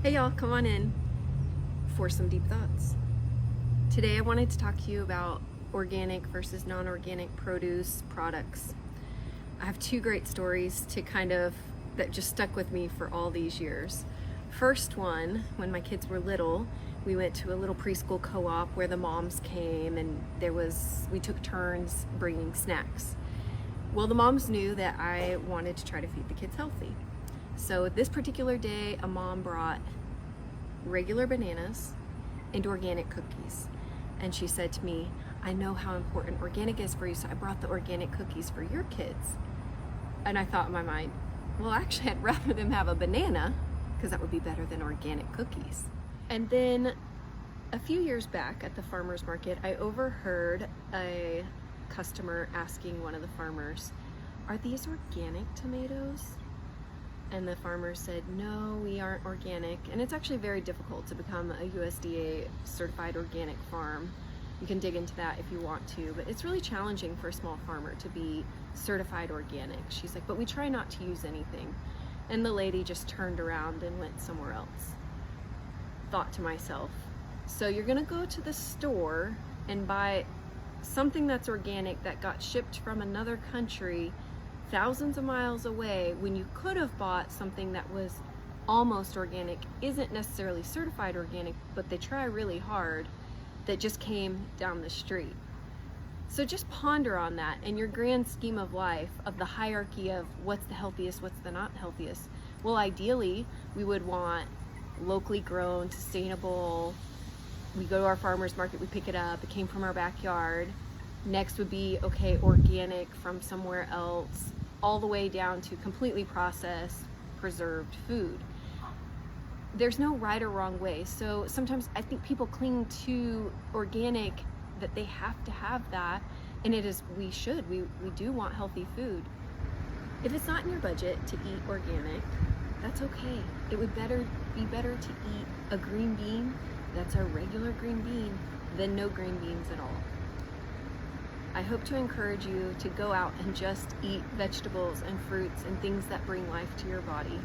Hey y'all, come on in for some deep thoughts. Today I wanted to talk to you about organic versus non-organic produce products. I have two great stories that just stuck with me for all these years. First one, when my kids were little, we went to a little preschool co-op where the moms came and we took turns bringing snacks. Well, the moms knew that I wanted to try to feed the kids healthy. So this particular day, a mom brought regular bananas and organic cookies. And she said to me, I know how important organic is for you, so I brought the organic cookies for your kids. And I thought in my mind, well, actually, I'd rather them have a banana because that would be better than organic cookies. And then a few years back at the farmer's market, I overheard a customer asking one of the farmers, are these organic tomatoes? And the farmer said, no, we aren't organic. And it's actually very difficult to become a USDA certified organic farm. You can dig into that if you want to, but it's really challenging for a small farmer to be certified organic. She's like, but we try not to use anything. And the lady just turned around and went somewhere else. Thought to myself, so you're gonna go to the store and buy something that's organic that got shipped from another country thousands of miles away when you could have bought something that was almost organic, isn't necessarily certified organic, but they try really hard, that just came down the street. So just ponder on that in your grand scheme of life, of the hierarchy of what's the healthiest, what's the not healthiest. Well, ideally, we would want locally grown, sustainable. We go to our farmer's market, we pick it up, it came from our backyard. Next would be, okay, organic from somewhere else, all the way down to completely processed, preserved food. There's no right or wrong way. So sometimes I think people cling to organic, that they have to have that, and we do want healthy food. If it's not in your budget to eat organic, that's okay. It would be better to eat a green bean that's a regular green bean than no green beans at all. I hope to encourage you to go out and just eat vegetables and fruits and things that bring life to your body.